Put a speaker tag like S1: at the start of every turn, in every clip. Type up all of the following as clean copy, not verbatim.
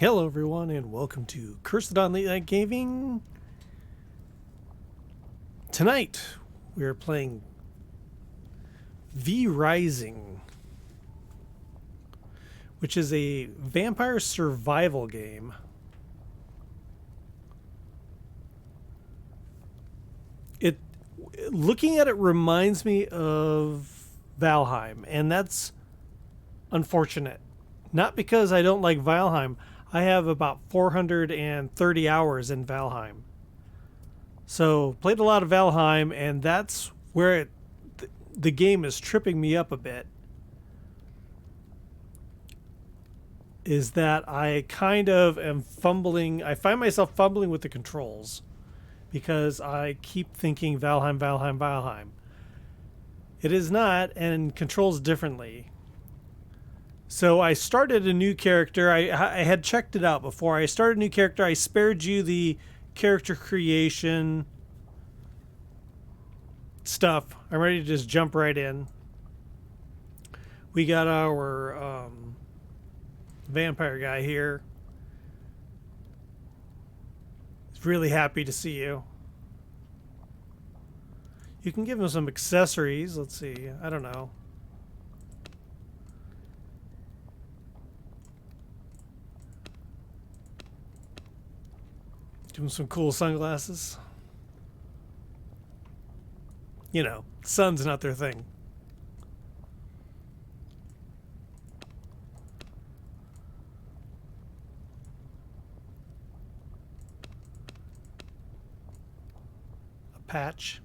S1: Hello, everyone, and welcome to Cursed on Late Night Gaming. Tonight, we are playing V Rising, which is a vampire survival game. It, looking at it, reminds me of Valheim, and that's unfortunate. Not because I don't like Valheim. I have about 430 hours in Valheim. So, played a lot of Valheim, and that's where the game is tripping me up a bit. Is that I kind of am fumbling. I find myself fumbling with the controls because I keep thinking Valheim, Valheim, Valheim. It is not, and controls differently. So I started a new character. I had checked it out before. I started a new character. I spared you the character creation stuff. I'm ready to just jump right in. We got our vampire guy here. He's really happy to see you. You can give him some accessories. Let's see. I don't know. Give him some cool sunglasses. You know, sun's not their thing. A patch.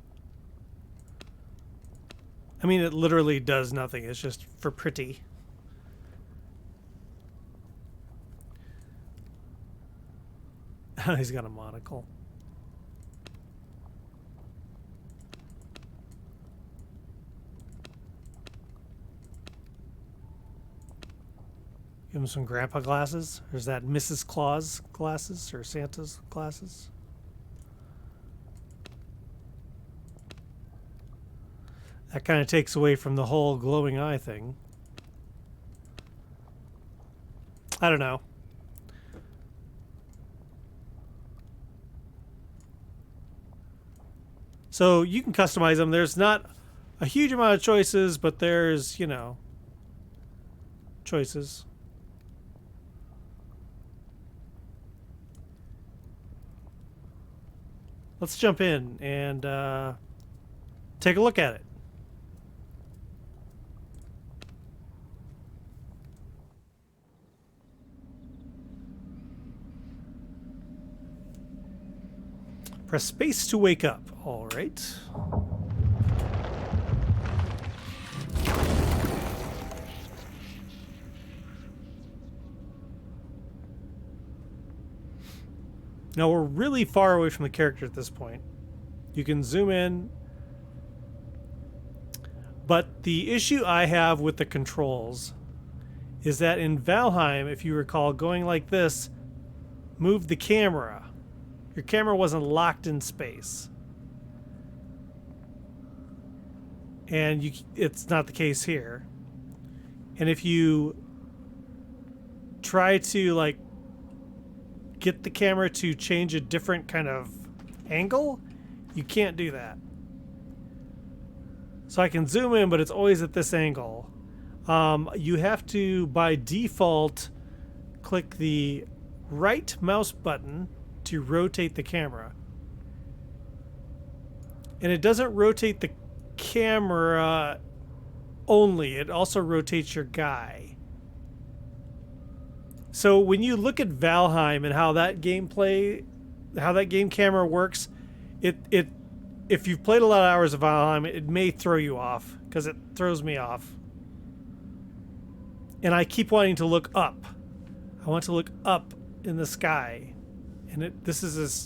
S1: I mean, it literally does nothing. It's just for pretty. He's got a monocle. Give him some grandpa glasses. Or is that Mrs. Claus glasses or Santa's glasses? That kind of takes away from the whole glowing eye thing. I don't know. So you can customize them. There's not a huge amount of choices, but there's, you know, choices. Let's jump in and take a look at it. Press space to wake up. All right. Now we're really far away from the character at this point. You can zoom in. But the issue I have with the controls is that in Valheim, if you recall, going like this moved the camera. Your camera wasn't locked in space. And it's not the case here. And if you try to, like, get the camera to change a different kind of angle, you can't do that. So I can zoom in, but it's always at this angle. You have to, by default, click the right mouse button to rotate the camera. And it doesn't rotate the camera only, it also rotates your guy. So when you look at Valheim and how that game camera works, it if you've played a lot of hours of Valheim, it may throw you off, because it throws me off. And I keep wanting to look up. I want to look up in the sky. And this is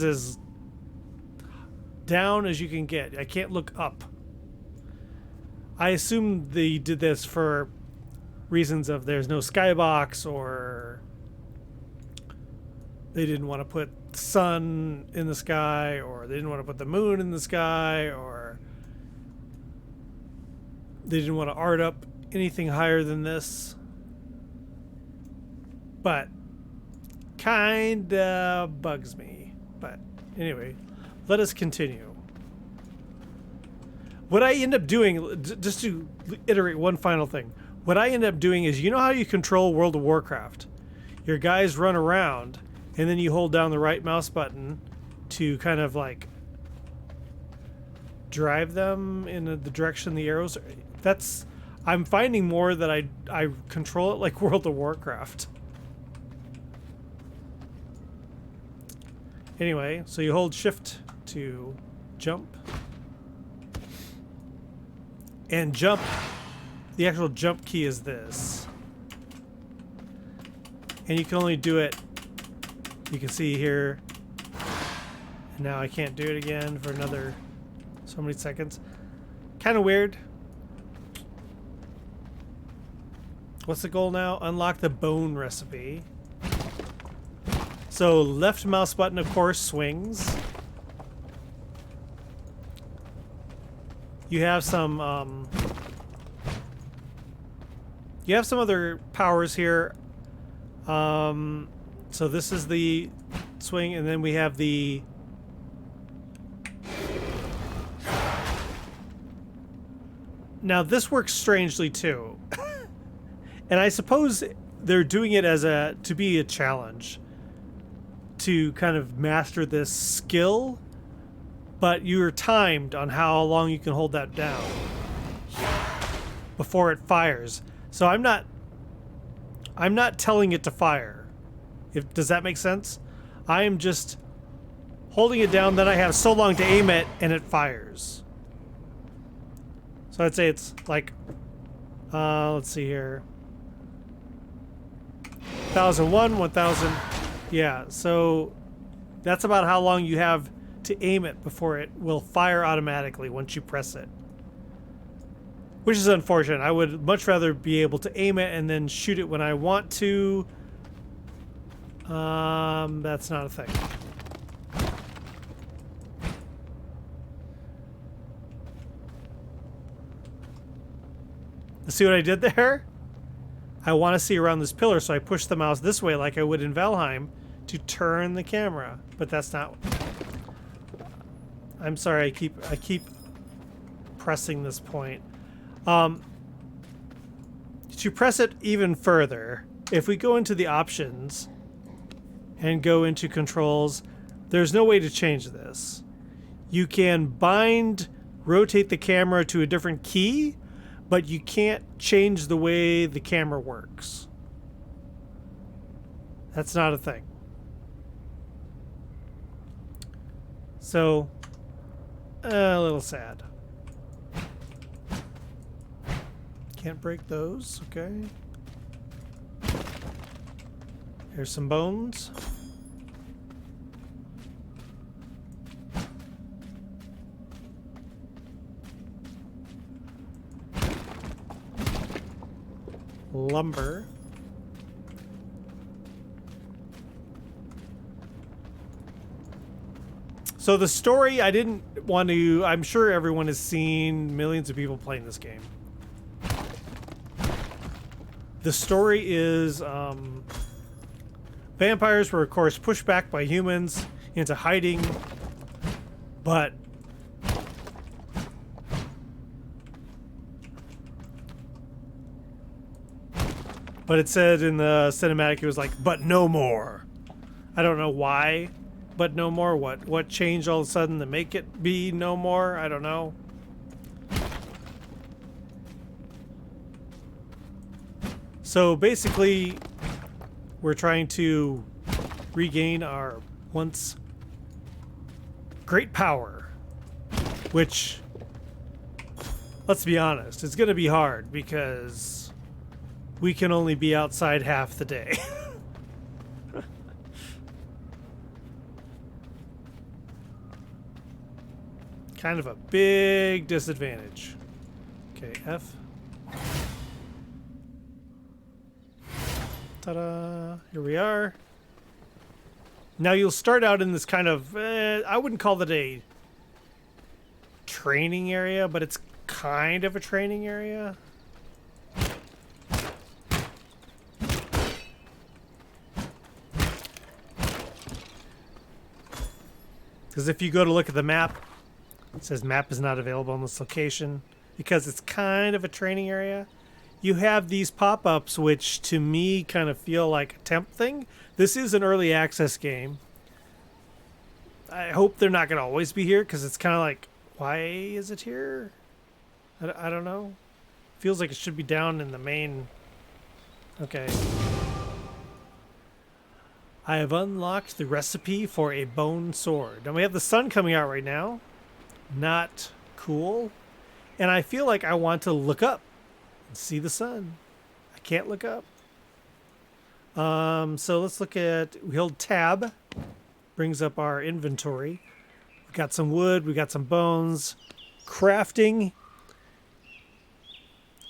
S1: as down as you can get. I can't look up. I assume they did this for reasons of there's no skybox, or they didn't want to put sun in the sky, or they didn't want to put the moon in the sky, or they didn't want to art up anything higher than this. but kinda bugs me. But anyway, let us continue. What I end up doing, just to iterate one final thing, what I end up doing is, you know how you control World of Warcraft? Your guys run around, and then you hold down the right mouse button to kind of like drive them in the direction the arrows. I'm finding more that I control it like World of Warcraft. Anyway, so you hold shift to jump. And jump, the actual jump key is this. And you can only do it, you can see here. And now I can't do it again for another so many seconds. Kind of weird. What's the goal now? Unlock the bone recipe. So left mouse button, of course, swings. You have some other powers here. So this is the swing, and then we have the now this works strangely too. And I suppose they're doing it as to be a challenge to kind of master this skill, but you're timed on how long you can hold that down before it fires. So I'm not telling it to fire. Does that make sense? I am just holding it down, then I have so long to aim it and it fires. So I'd say it's like let's see here. 1001, 1000. Yeah, so that's about how long you have to aim it before it will fire automatically once you press it. Which is unfortunate. I would much rather be able to aim it and then shoot it when I want to. That's not a thing. See what I did there? I want to see around this pillar, so I push the mouse this way like I would in Valheim to turn the camera, but that's not. I'm sorry, I keep pressing this point. To press it even further, if we go into the options and go into controls, there's no way to change this. You can rotate the camera to a different key, but you can't change the way the camera works. That's not a thing. So, a little sad. Can't break those, okay. Here's some bones. Lumber. So the story, I didn't want to. I'm sure everyone has seen millions of people playing this game. The story is vampires were, of course, pushed back by humans into hiding, but it said in the cinematic, it was like, but no more. I don't know why, but no more. What changed all of a sudden to make it be no more? I don't know. So basically, we're trying to regain our once great power, which, let's be honest, it's going to be hard because we can only be outside half the day. Kind of a big disadvantage. Okay, F. Ta-da! Here we are. Now you'll start out in this kind of, I wouldn't call it a training area, but it's kind of a training area. Because if you go to look at the map, it says map is not available in this location because it's kind of a training area. You have these pop-ups, which to me kind of feel like a temp thing. This is an early access game. I hope they're not going to always be here because it's kind of like, why is it here? I don't know. Feels like it should be down in the main. Okay. I have unlocked the recipe for a bone sword. Now we have the sun coming out right now. Not cool. And I feel like I want to look up and see the sun. I can't look up. So let's look at, we hold tab. Brings up our inventory. We got some wood, we got some bones. Crafting.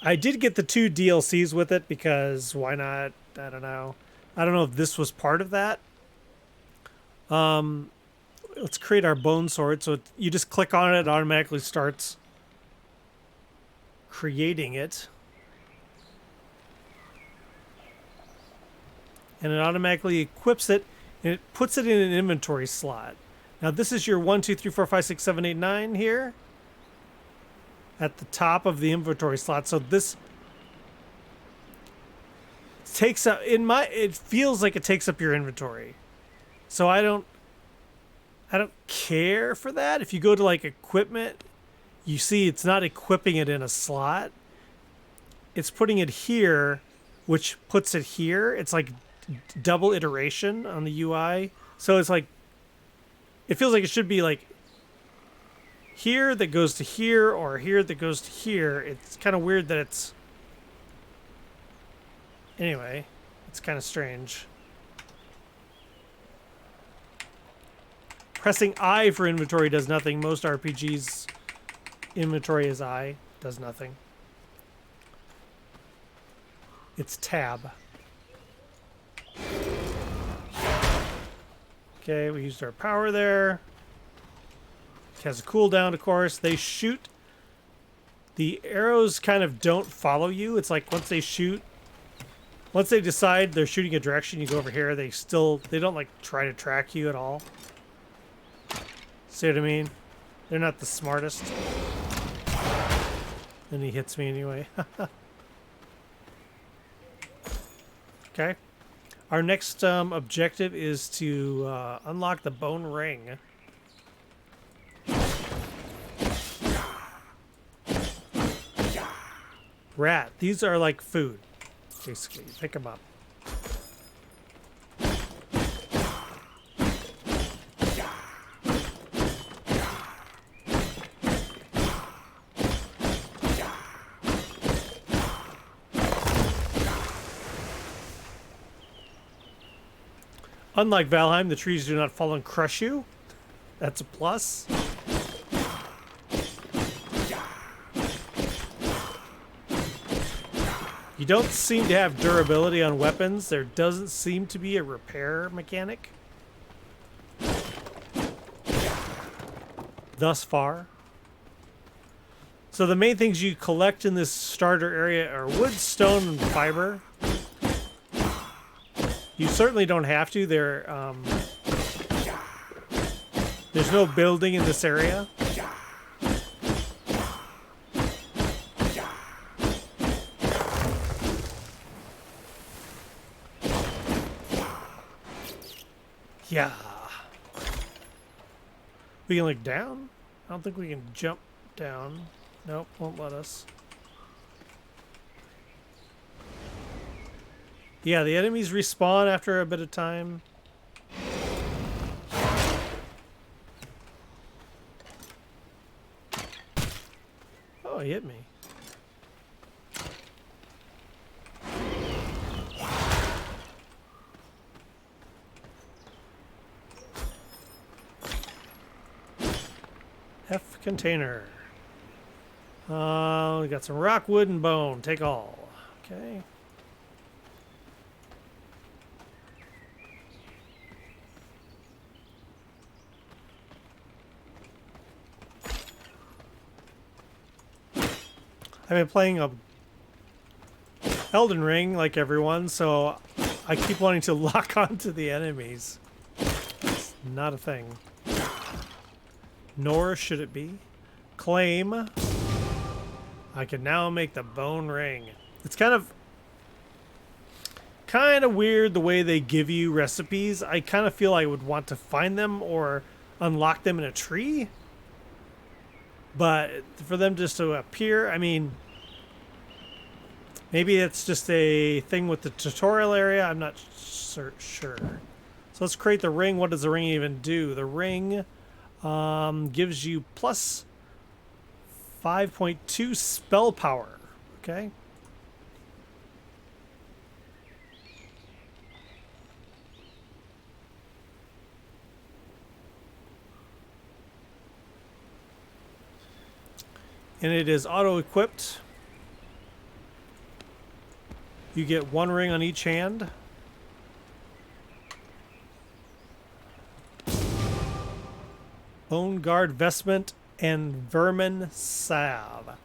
S1: I did get the 2 DLCs with it because why not? I don't know. I don't know if this was part of that. Let's create our bone sword. So you just click on it, it automatically starts creating it. And it automatically equips it, and it puts it in an inventory slot. Now this is your 1, 2, 3, 4, 5, 6, 7, 8, 9 here. At the top of the inventory slot. So this takes up it feels like it takes up your inventory. So I don't care for that. If you go to like equipment, you see it's not equipping it in a slot. It's putting it here, which puts it here. It's like double iteration on the UI. So it's like it feels like it should be like here that goes to here or here that goes to here. It's kind of weird that it's... Anyway, it's kind of strange. Pressing I for inventory does nothing. Most RPGs inventory is I. Does nothing. It's tab. Okay, we used our power there. Has a cooldown, of course. They shoot. The arrows kind of don't follow you. It's like once they shoot, once they decide they're shooting a direction, you go over here. They don't like try to track you at all. See what I mean? They're not the smartest. And he hits me anyway. Okay. Our next objective is to unlock the bone ring. Rat. These are like food, basically. You pick them up. Unlike Valheim, the trees do not fall and crush you. That's a plus. You don't seem to have durability on weapons. There doesn't seem to be a repair mechanic. Thus far. So the main things you collect in this starter area are wood, stone, and fiber. You certainly don't have to. There's no building in this area. Yeah. We can look down? I don't think we can jump down. Nope, won't let us. Yeah, the enemies respawn after a bit of time. Oh, he hit me. F container. We got some rock, wood, and bone. Take all. Okay. I've been playing Elden Ring like everyone, so I keep wanting to lock onto the enemies. It's not a thing. Nor should it be. Claim. I can now make the bone ring. It's kind of weird the way they give you recipes. I kind of feel I would want to find them or unlock them in a tree. But for them just to appear, I mean, maybe it's just a thing with the tutorial area. I'm not sure. So let's create the ring. What does the ring even do? The ring gives you plus 5.2 spell power. Okay. And it is auto-equipped. You get one ring on each hand. Bone Guard Vestment and Vermin Salve.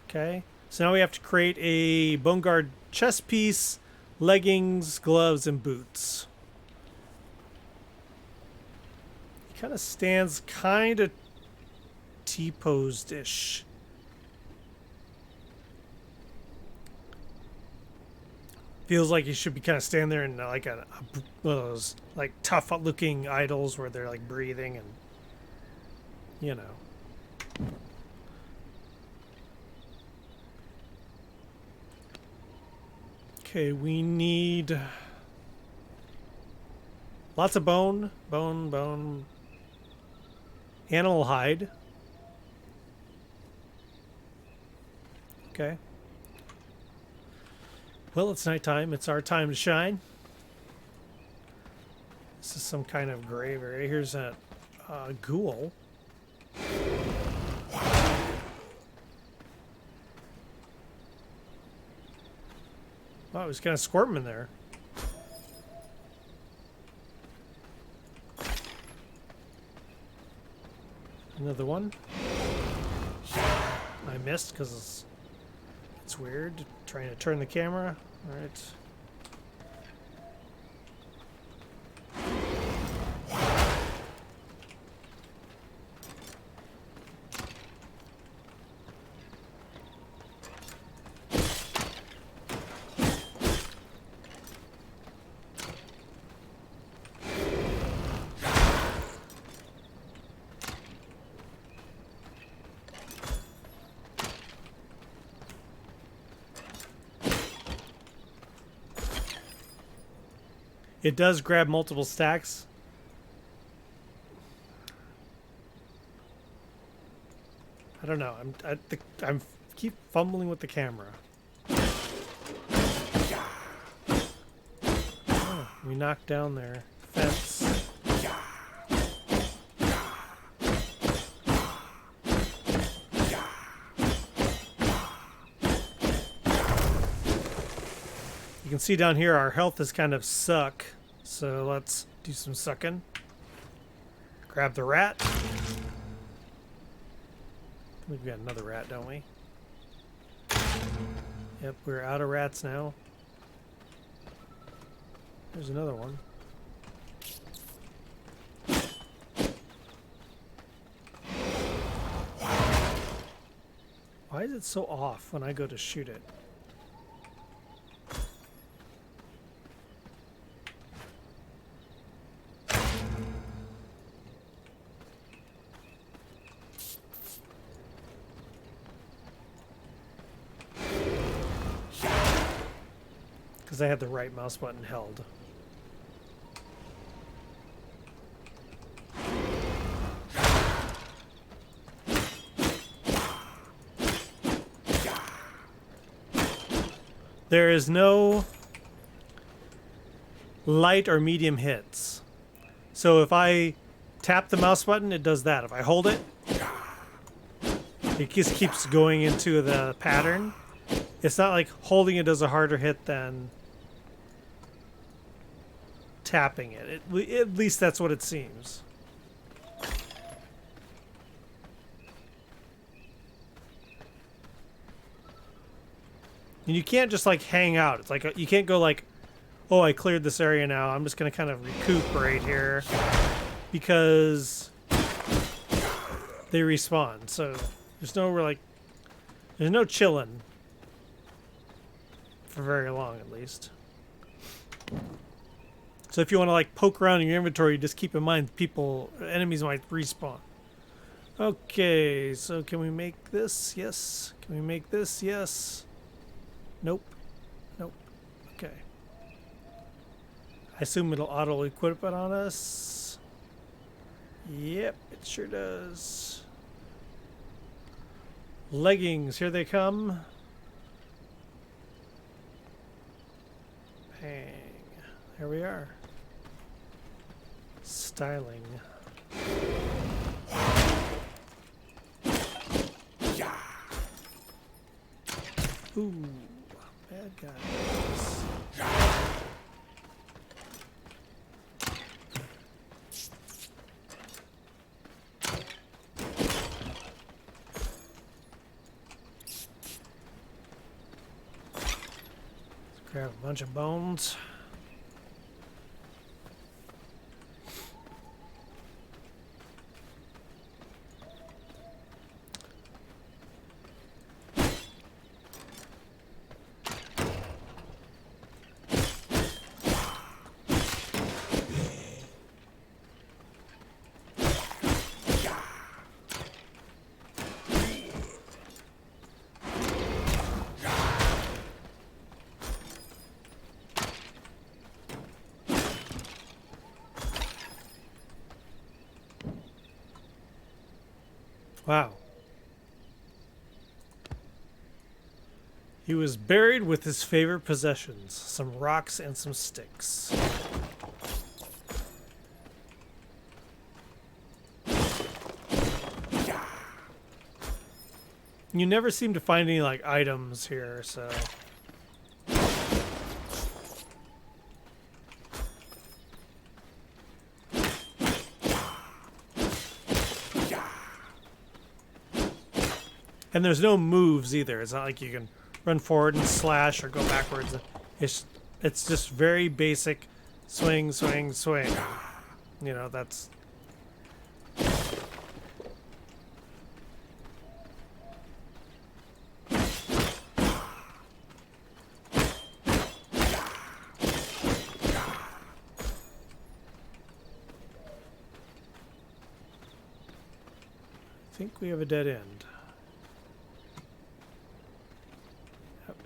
S1: Okay. So now we have to create a Bone Guard chest piece, leggings, gloves, and boots. He kind of stands kind of T-posed-ish. Feels like he should be kind of standing there in like one of those like tough looking idols where they're like breathing and, you know. Okay, we need lots of bone. Animal hide. Okay. Well, it's nighttime. It's our time to shine. This is some kind of grave area. Here's a ghoul. Wow, he's kind of squirming in there. Another one. I missed because it's weird. Trying to turn the camera. All right. It does grab multiple stacks. I don't know. I'm keep fumbling with the camera. Oh, we knocked down their fence. You can see down here our health is kind of suck, so let's do some sucking. Grab the rat. We've got another rat, don't we? Yep, we're out of rats now. There's another one. Why is it so off when I go to shoot it? I had the right mouse button held. There is no light or medium hits. So if I tap the mouse button, it does that. If I hold it, it just keeps going into the pattern. It's not like holding it does a harder hit than tapping it. At least that's what it seems. And you can't just like hang out. It's like you can't go like, oh, I cleared this area now. I'm just going to kind of recuperate here. Because they respawn. So there's no like, there's no chilling for very long, at least. So if you want to like poke around in your inventory, just keep in mind enemies might respawn. Okay, so can we make this? Yes. Can we make this? Yes. Nope. Nope. Okay. I assume it'll auto-equip it on us. Yep, it sure does. Leggings, here they come. Bang. There we are. Styling. Ooh, bad guys. Let's grab a bunch of bones. Wow. He was buried with his favorite possessions, some rocks and some sticks. You never seem to find any like items here, so and there's no moves either. It's not like you can run forward and slash or go backwards. It's just very basic swing, swing, swing. You know, that's... I think we have a dead end. Yep.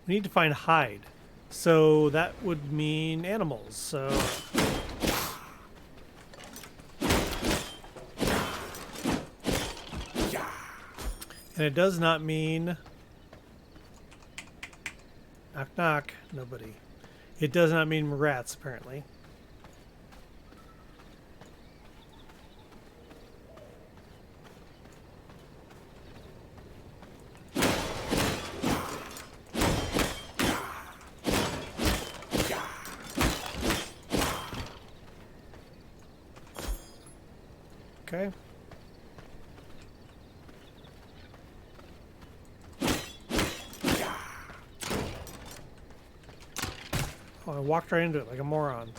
S1: We need to find hide. So that would mean animals. So and it does not mean knock knock, nobody. It does not mean rats, apparently. Okay. Oh, I walked right into it like a moron.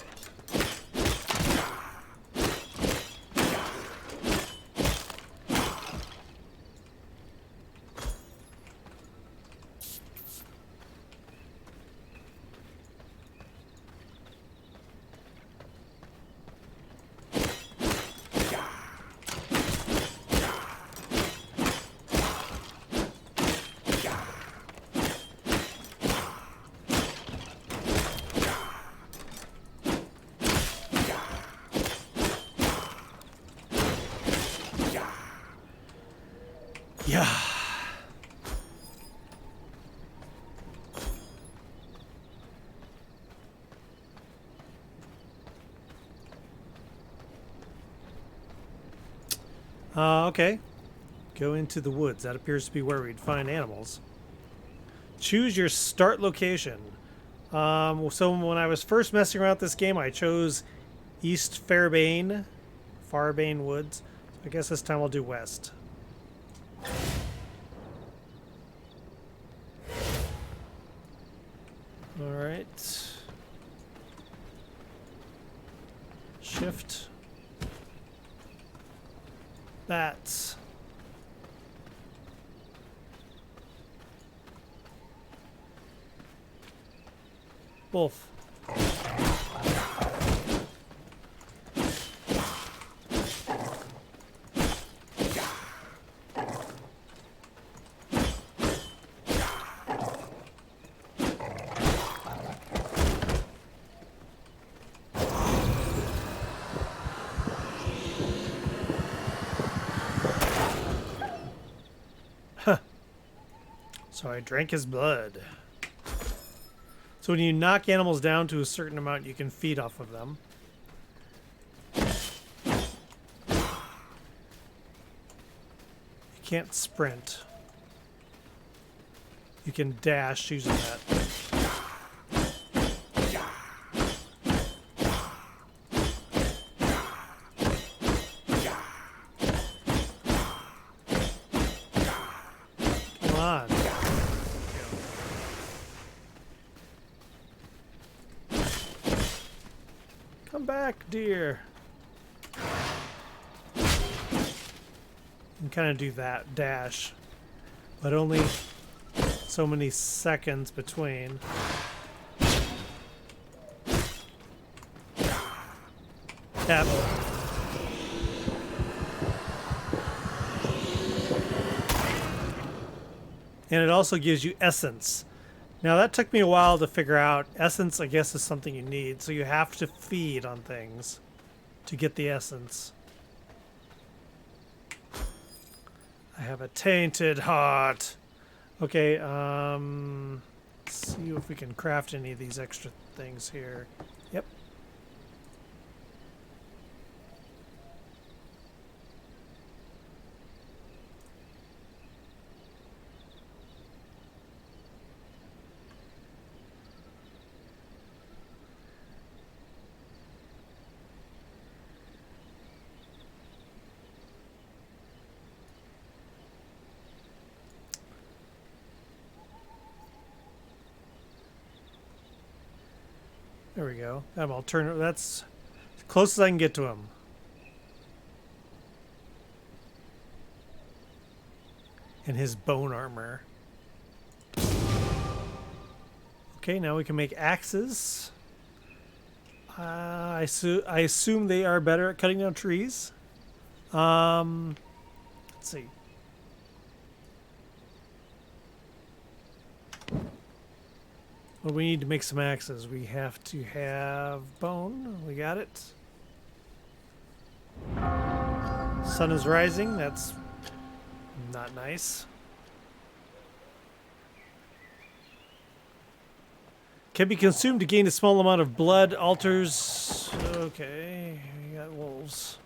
S1: Yeah. Okay. Go into the woods. That appears to be where we'd find animals. Choose your start location. So when I was first messing around with this game, I chose East Farbane Woods. So I guess this time I'll do west. All right. Shift. That. Wolf. So I drank his blood. So when you knock animals down to a certain amount, you can feed off of them. You can't sprint. You can dash using that. Come on. Come back, dear. You can kind of do that dash, but only so many seconds between. Tap. And it also gives you essence. Now that took me a while to figure out. Essence, I guess, is something you need, so you have to feed on things to get the essence. I have a tainted heart. Okay, let's see if we can craft any of these extra things here. Yep. There we go. I'm alternative. That's as close as I can get to him. And his bone armor. Okay, now we can make axes. I assume they are better at cutting down trees. Let's see. Well, we need to make some axes. We have to have bone. We got it. Sun is rising. That's not nice. Can be consumed to gain a small amount of blood. Alters. Okay, we got wolves.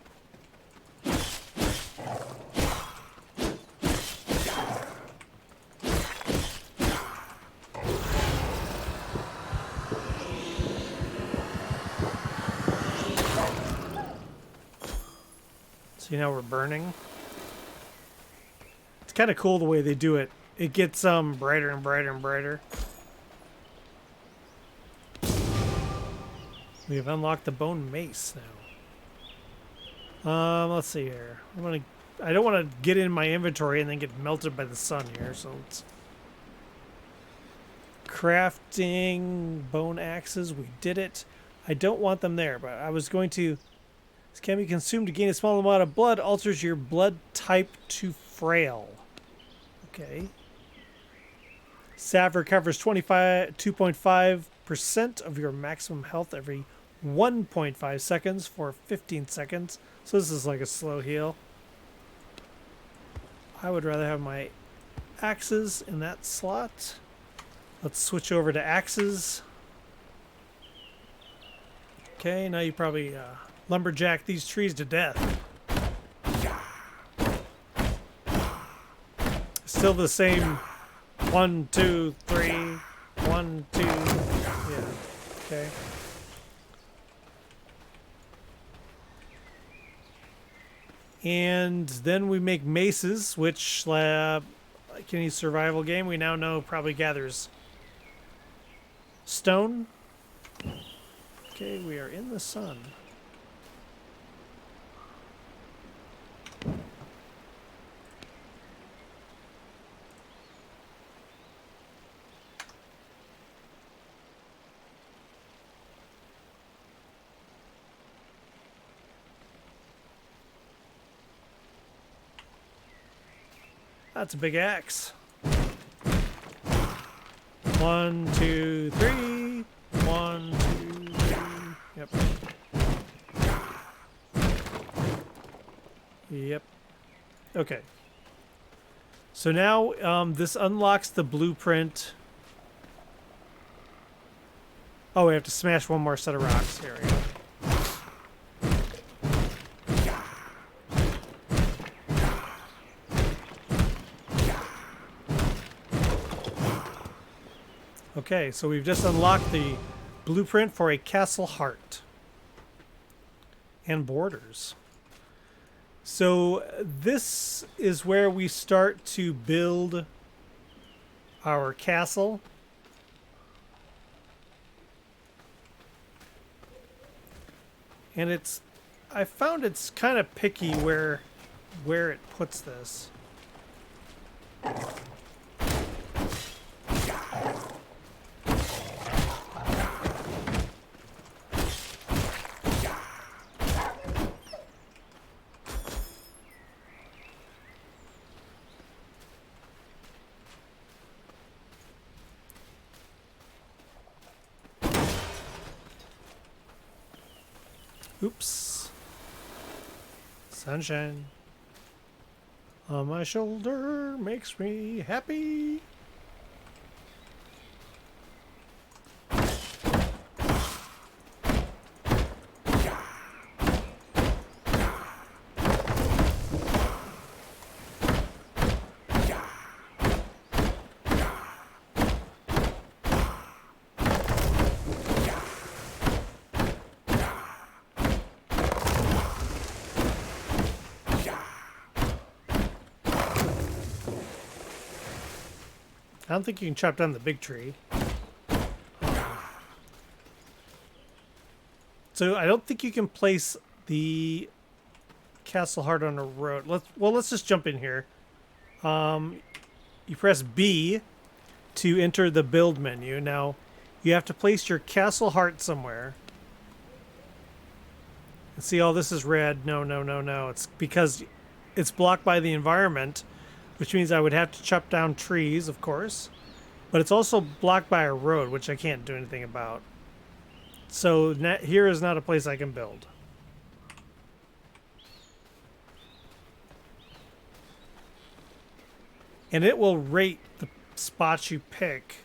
S1: See, now we're burning. It's kind of cool the way they do it. It gets brighter and brighter and brighter. We have unlocked the bone mace now. Let's see here. I don't want to get in my inventory and then get melted by the sun here, so let's crafting bone axes. We did it. I don't want them there, but I was going to. This can be consumed to gain a small amount of blood. Alters your blood type to frail. Okay. Salve recovers 2.5% of your maximum health every 1.5 seconds for 15 seconds. So this is like a slow heal. I would rather have my axes in that slot. Let's switch over to axes. Okay, now you probably lumberjack these trees to death. Still the same 1, 2, 3, 1, 2. Yeah, okay. And then we make maces, which, like any survival game, we now know probably gathers stone. Okay, we are in the sun. That's a big axe. 1, 2, 3. 1, 2, 3. Yep. Yep. Okay. So now this unlocks the blueprint. Oh, we have to smash one more set of rocks. Here we go. Okay, so we've just unlocked the blueprint for a castle heart and borders. So this is where we start to build our castle. And I found it's kind of picky where it puts this. Oops. Sunshine on my shoulder makes me happy. I don't think you can chop down the big tree. So I don't think you can place the castle heart on a road. Let's just jump in here. You press B to enter the build menu. Now you have to place your castle heart somewhere. And see, all this is red. No, no, no, no. It's because it's blocked by the environment, which means I would have to chop down trees, of course. But it's also blocked by a road, which I can't do anything about. So here is not a place I can build. And it will rate the spots you pick.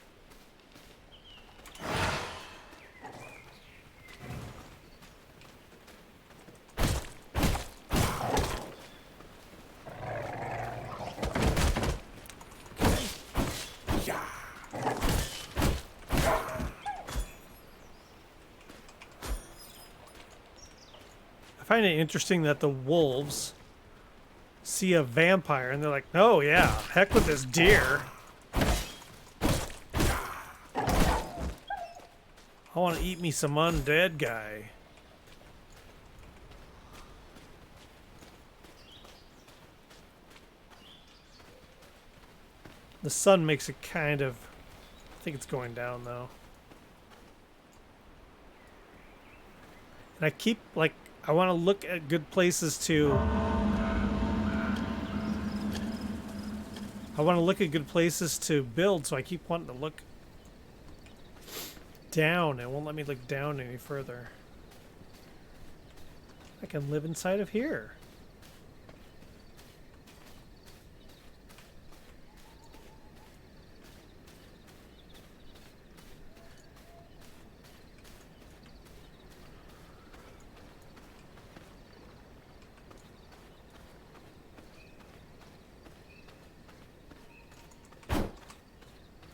S1: I find it interesting that the wolves see a vampire and they're like, oh yeah, heck with this deer. I want to eat me some undead guy. The sun makes it kind of... I think it's going down though. And I keep like... I want to look at good places to... I want to look at good places to build, so I keep wanting to look down. It won't let me look down any further. I can live inside of here.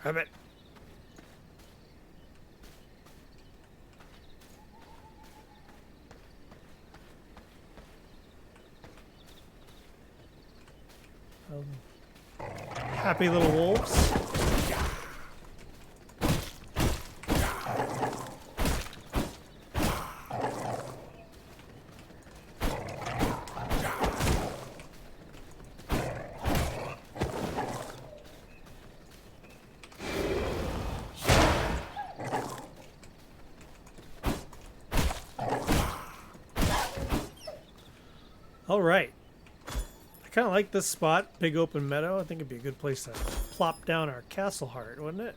S1: Rabbit. Happy little wolves. All right. I kind of like this spot, big open meadow. I think it'd be a good place to plop down our castle heart, wouldn't it?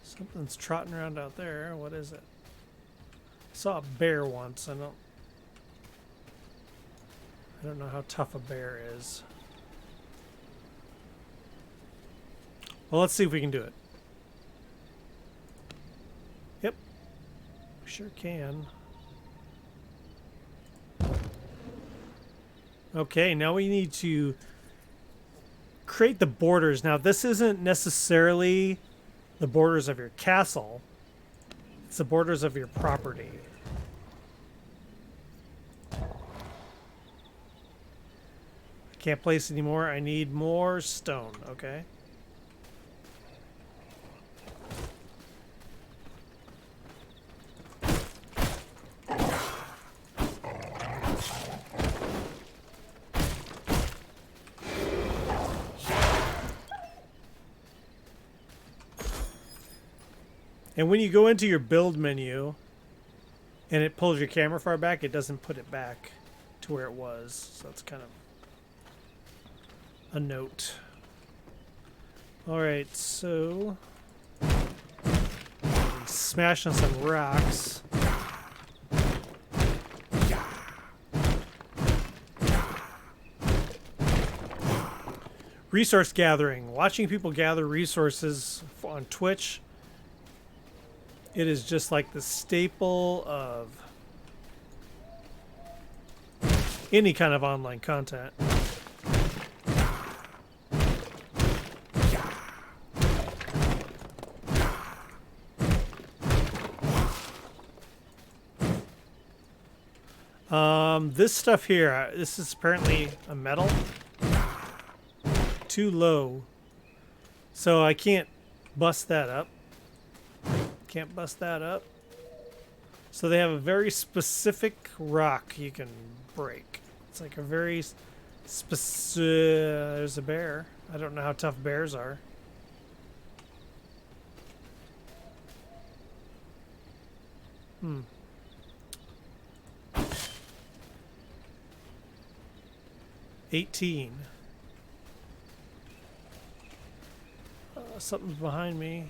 S1: Something's trotting around out there. What is it? I saw a bear once. I don't know how tough a bear is. Well, let's see if we can do it. Yep. We sure can. Okay, now we need to create the borders. Now, this isn't necessarily the borders of your castle. It's the borders of your property. I can't place anymore. I need more stone, okay? And when you go into your build menu and it pulls your camera far back, it doesn't put it back to where it was. So that's kind of a note. All right, so smash on some rocks. Resource gathering. Watching people gather resources on Twitch. It is just like the staple of any kind of online content. This stuff here, this is apparently a metal. Too low. So I can't bust that up. Can't bust that up. So they have a very specific rock you can break. It's like a very specific... there's a bear. I don't know how tough bears are. Hmm. $18. Something's behind me.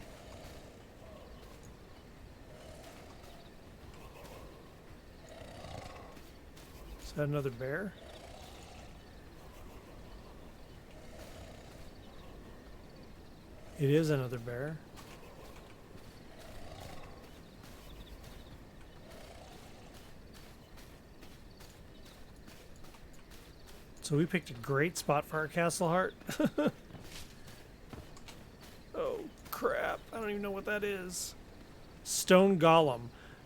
S1: Is that another bear? It is another bear. So we picked a great spot for our castle heart. Oh, crap. I don't even know what that is. Stone golem.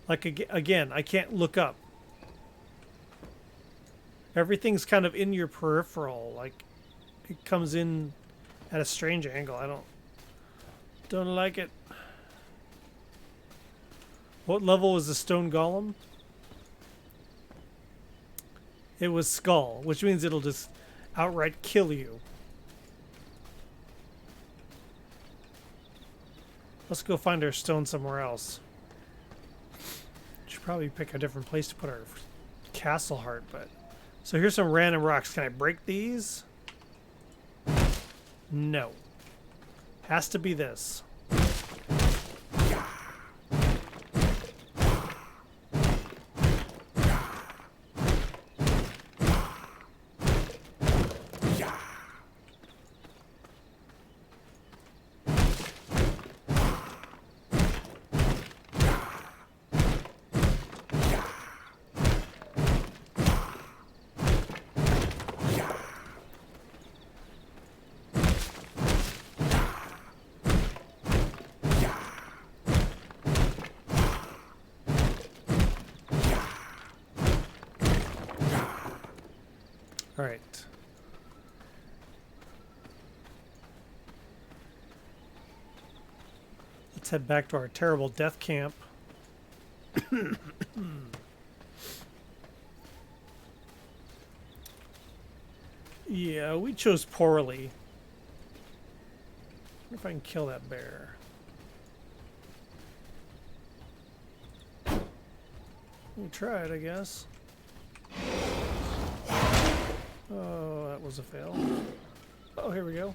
S1: Like, again, I can't look up. Everything's kind of in your peripheral. Like, it comes in at a strange angle. I don't like it. What level was the stone golem? It was skull, which means it'll just outright kill you. Let's go find our stone somewhere else. Should probably pick a different place to put our castle heart, but... So here's some random rocks. Can I break these? No. Has to be this. All right. Let's head back to our terrible death camp. Yeah, we chose poorly. I wonder if I can kill that bear. We tried, I guess. Oh, that was a fail. Oh, here we go.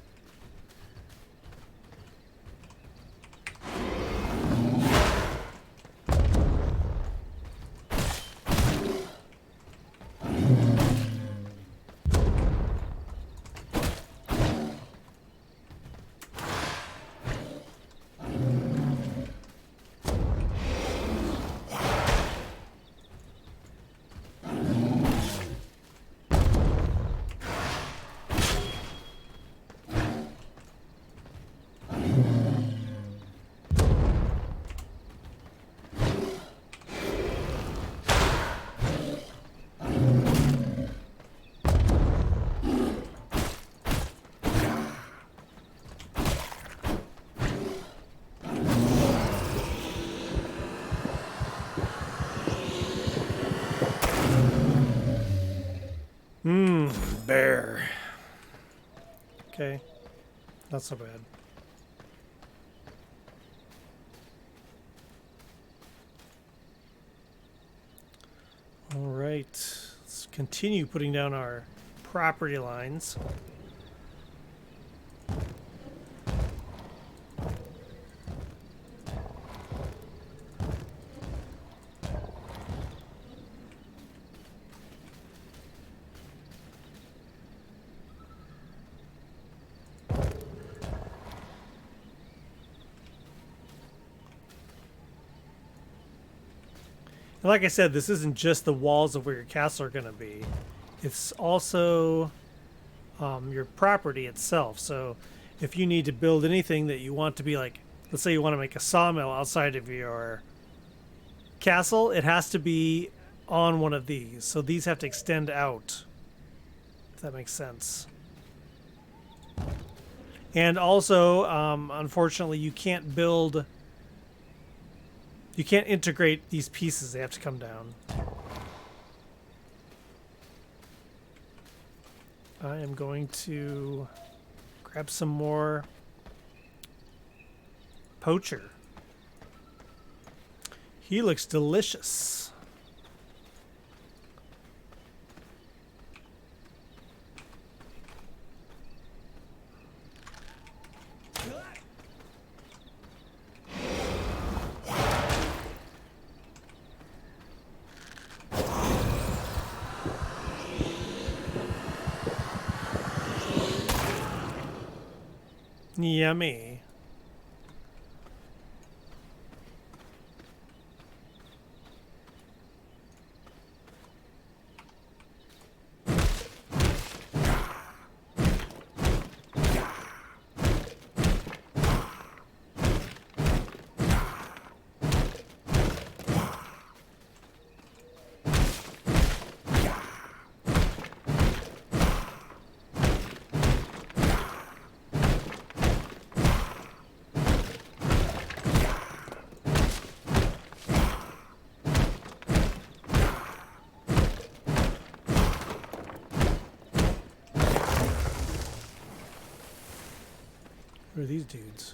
S1: Bear. Okay, not so bad. All right, let's continue putting down our property lines. And like I said, this isn't just the walls of where your castle are going to be. It's also your property itself. So if you need to build anything that you want to be like, let's say you want to make a sawmill outside of your castle, it has to be on one of these. So these have to extend out, if that makes sense. And also, unfortunately, you can't integrate these pieces. They have to come down. I am going to grab some more poacher. He looks delicious. Yummy. Who are these dudes?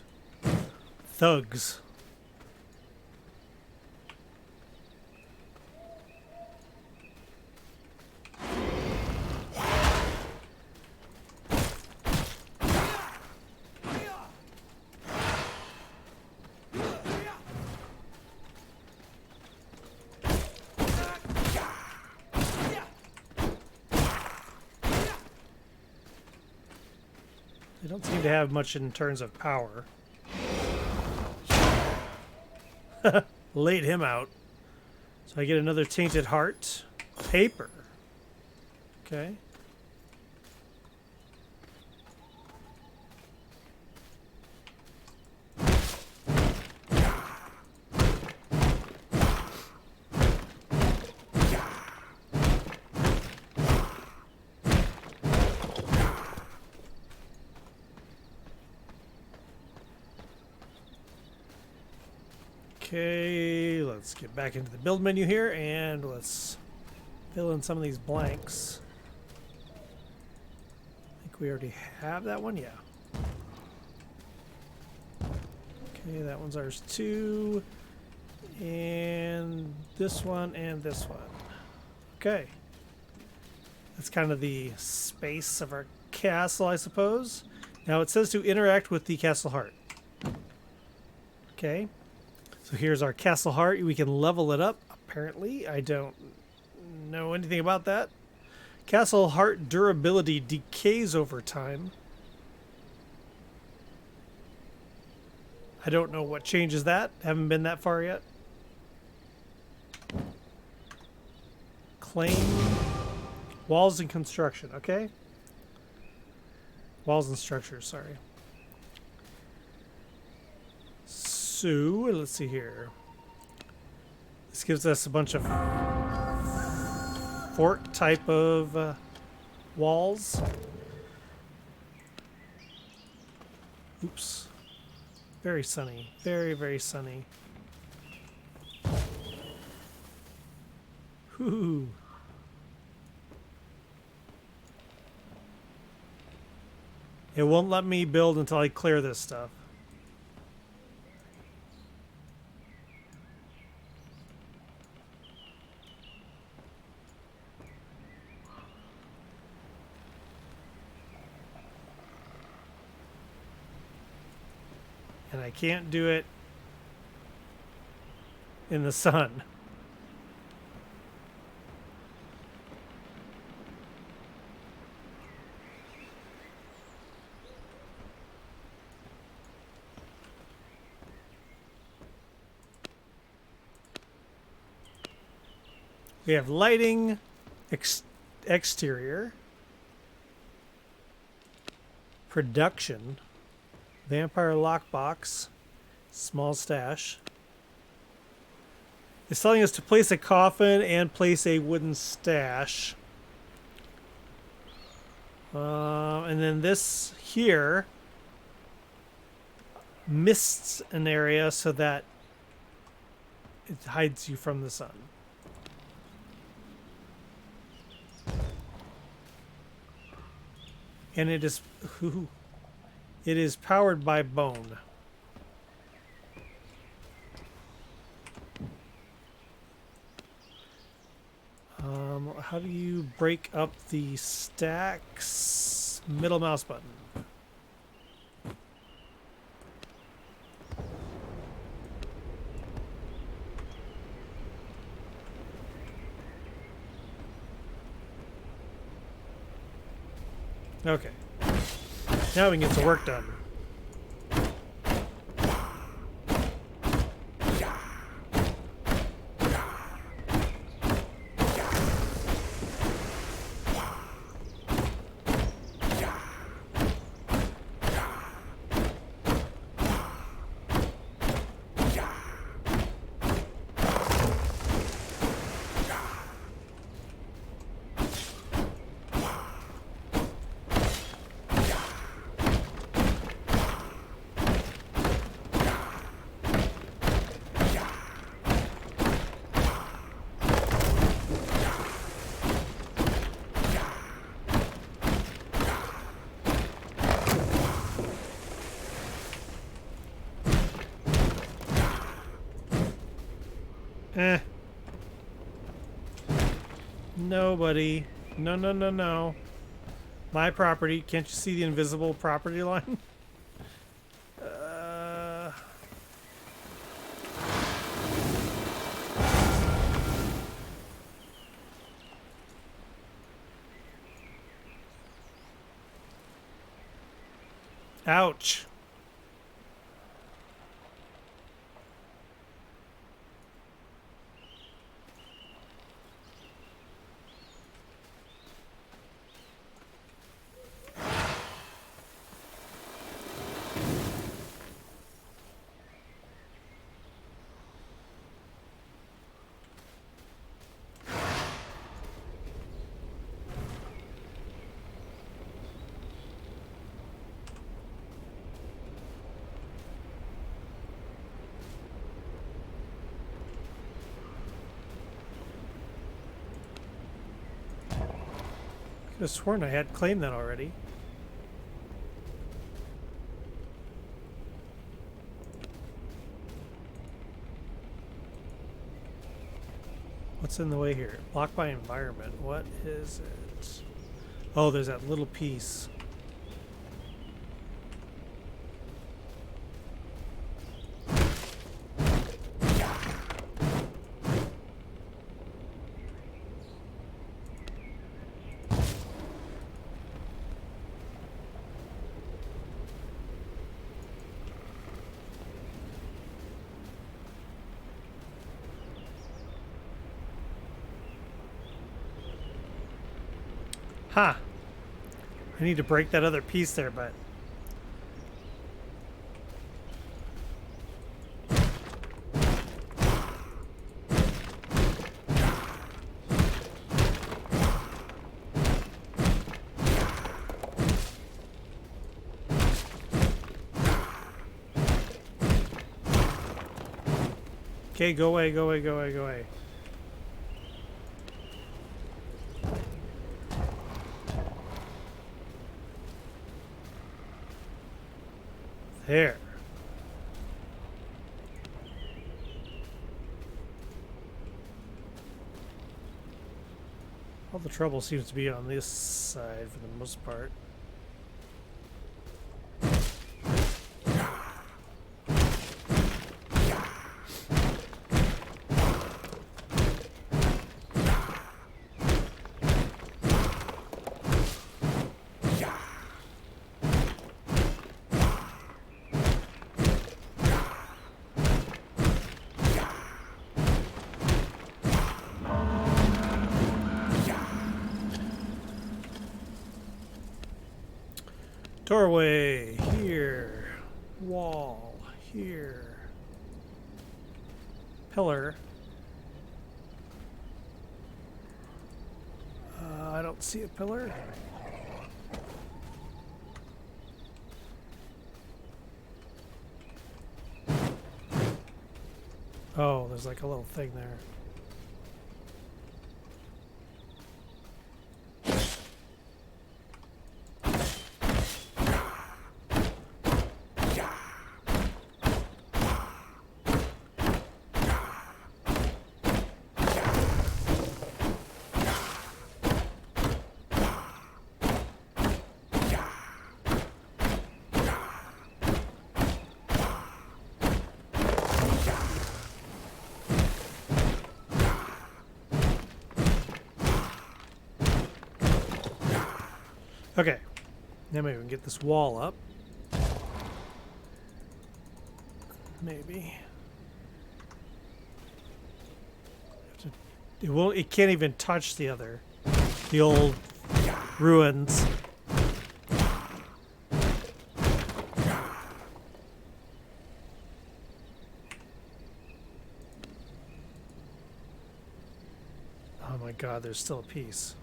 S1: Thugs. They don't seem to have much in terms of power. Laid him out. So I get another tainted heart. Paper. Okay. Okay, let's get back into the build menu here and let's fill in some of these blanks. I think we already have that one, yeah. Okay, that one's ours too. And this one and this one. Okay. That's kind of the space of our castle, I suppose. Now it says to interact with the castle heart. Okay. So here's our castle heart. We can level it up, apparently. I don't know anything about that. Castle heart durability decays over time. I don't know what changes that. Haven't been that far yet. Claim walls and construction. Okay. Walls and structures, sorry. So, let's see here. This gives us a bunch of fort type of walls. Oops. Very sunny. Very, very sunny. Whoo. It won't let me build until I clear this stuff. And I can't do it in the sun. We have lighting, exterior, production, vampire lockbox, small stash. It's telling us to place a coffin and place a wooden stash. And then this here mists an area so that it hides you from the sun. And it is powered by bone. How do you break up the stacks? Middle mouse button. Okay. Now we can get the work done. Nobody. No, no, no, no. My property. Can't you see the invisible property line? Ouch. I could have sworn I had claimed that already. What's in the way here? Blocked by environment. What is it? Oh, there's that little piece. Ha! I need to break that other piece there, but... Okay, go away, go away, go away, go away. There. All the trouble seems to be on this side for the most part. Doorway here, wall here, pillar. I don't see a pillar. Oh, there's like a little thing there. Okay, now maybe we can get this wall up. Maybe. It won't. It can't even touch the old ruins. Oh my God! There's still a piece.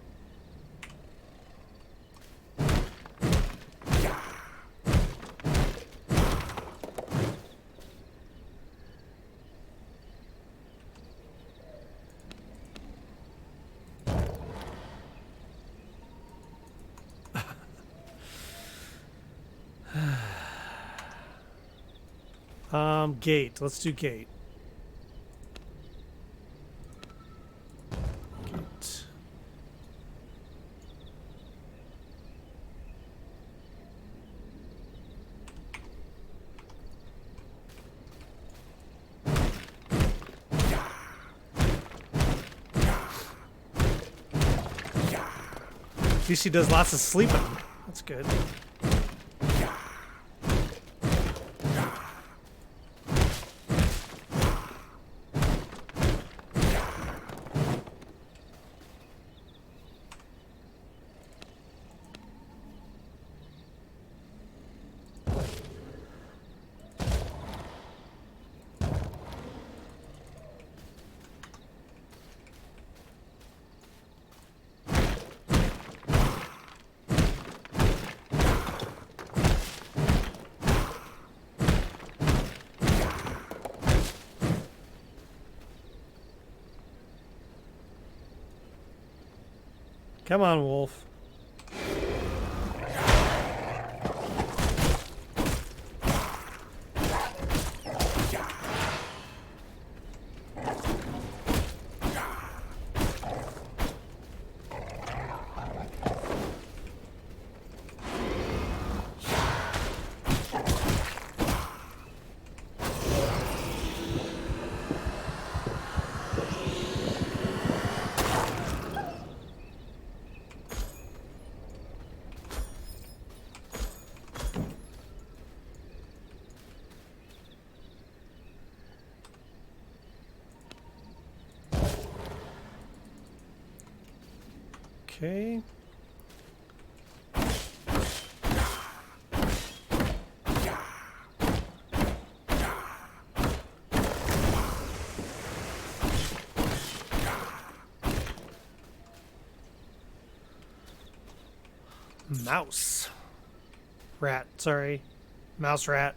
S1: Gate. Let's do gate. Gate. At least he does lots of sleeping. That's good. Come on, Wolf. Okay. Mouse. Rat, sorry. Mouse rat.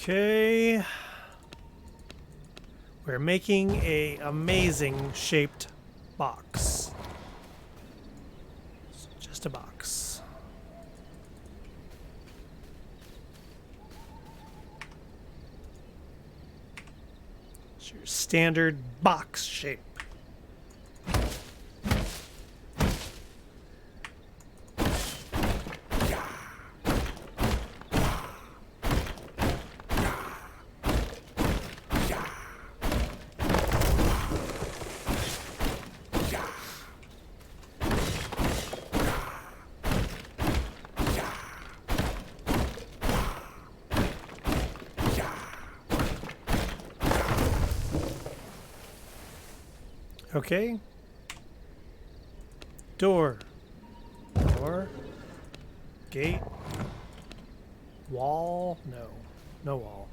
S1: Okay. We're making a amazing shaped box. It's just a box. It's your standard box shape. Okay. Door. Door. Gate. Wall. No. No wall.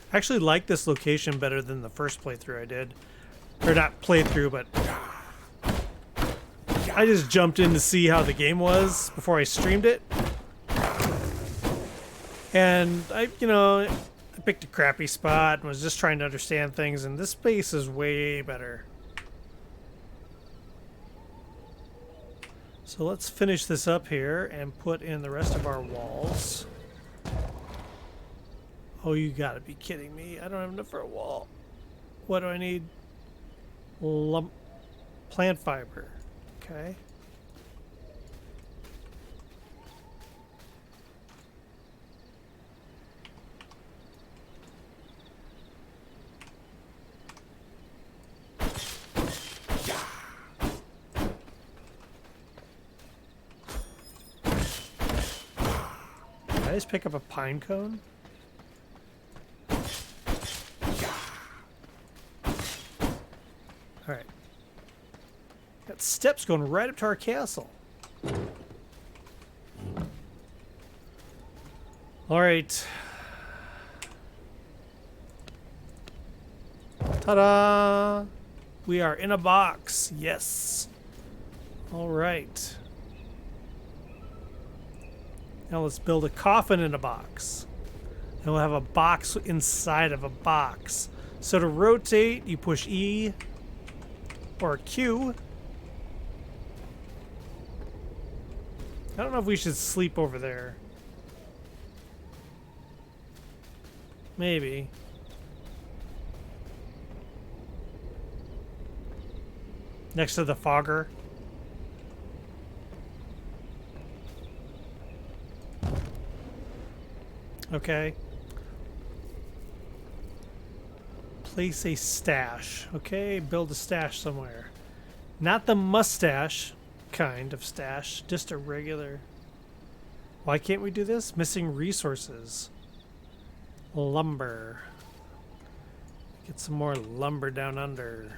S1: I actually like this location better than the first playthrough I did. Or not playthrough, but I just jumped in to see how the game was before I streamed it. And I picked a crappy spot and was just trying to understand things, and this space is way better. So let's finish this up here and put in the rest of our walls. Oh, you gotta be kidding me. I don't have enough for a wall. What do I need? Plant fiber. Okay. Did I just pick up a pine cone? Alright. Got steps going right up to our castle. Alright. Ta-da! We are in a box. Yes. Alright. Now let's build a coffin in a box. And we'll have a box inside of a box. So to rotate, you push E or Q. I don't know if we should sleep over there. Maybe. Next to the fogger. Okay. Place a stash. Okay, build a stash somewhere. Not the mustache kind of stash, just a regular. Why can't we do this? Missing resources. Lumber. Get some more lumber down under.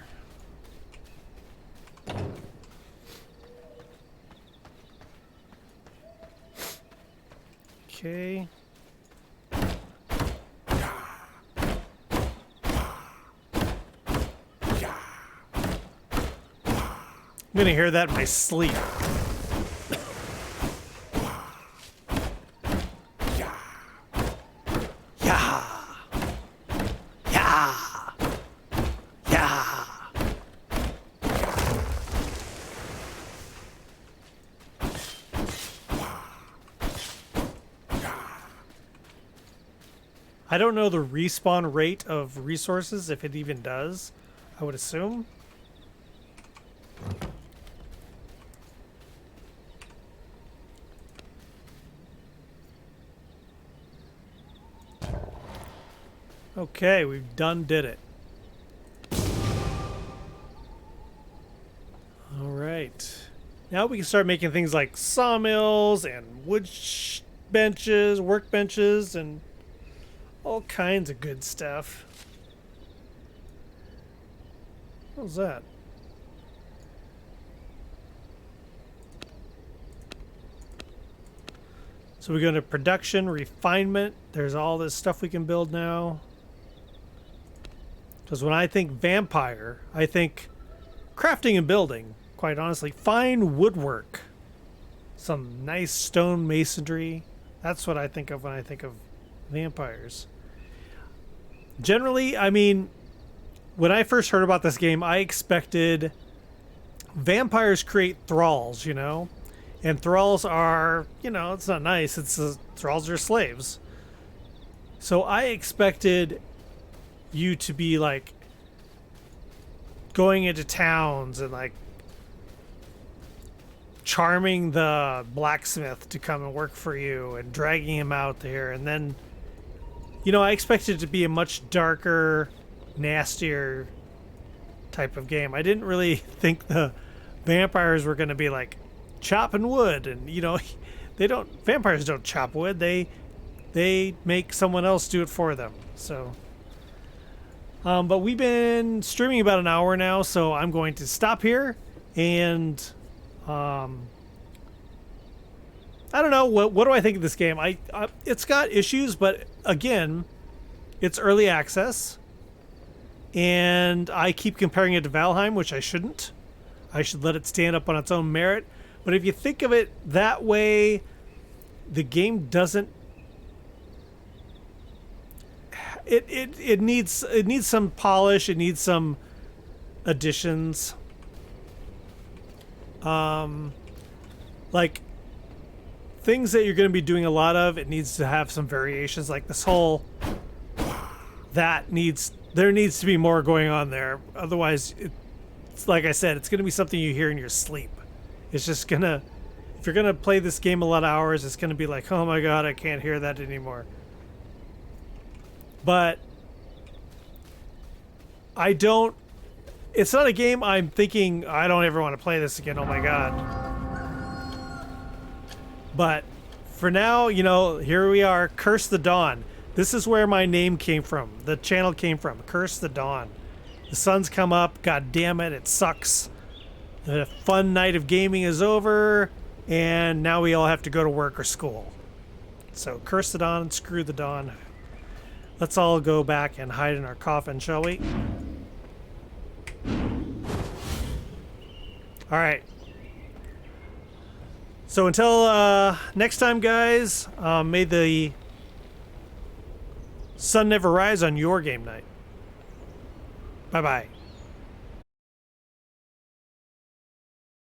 S1: Okay. I'm gonna hear that in my sleep. I don't know the respawn rate of resources, if it even does. I would assume. Okay, we've did it. All right. Now we can start making things like sawmills and wood benches, workbenches, and all kinds of good stuff. What was that? So we go to production, refinement. There's all this stuff we can build now. Because when I think vampire, I think crafting and building, quite honestly. Fine woodwork. Some nice stone masonry. That's what I think of when I think of vampires. Generally, I mean, when I first heard about this game, I expected vampires create thralls, you know? And thralls are, you know, it's not nice. Thralls are slaves. So I expected you to be like going into towns and like charming the blacksmith to come and work for you and dragging him out there. And then, you know, I expected it to be a much darker, nastier type of game. I didn't really think the vampires were going to be like chopping wood, and you know, vampires don't chop wood. They make someone else do it for them. So but we've been streaming about an hour now, so I'm going to stop here. And I don't know, what do I think of this game? It's got issues, but again, it's early access, and I keep comparing it to Valheim, which I shouldn't. I should let it stand up on its own merit. But if you think of it that way, the game doesn't. It needs some polish. It needs some additions. Like things that you're going to be doing a lot of. It needs to have some variations. Like this whole. There needs to be more going on there. Otherwise, it's like I said, it's going to be something you hear in your sleep. It's just gonna, if you're gonna play this game a lot of hours, it's gonna be like, oh my god, I can't hear that anymore. But it's not a game I'm thinking, I don't ever want to play this again, oh my god. But for now, you know, here we are, Curse the Dawn. This is where my name came from, the channel came from, Curse the Dawn. The sun's come up, god damn it, it sucks. The fun night of gaming is over, and now we all have to go to work or school. So curse the dawn, screw the dawn. Let's all go back and hide in our coffin, shall we? Alright. So until next time, guys, may the sun never rise on your game night. Bye-bye.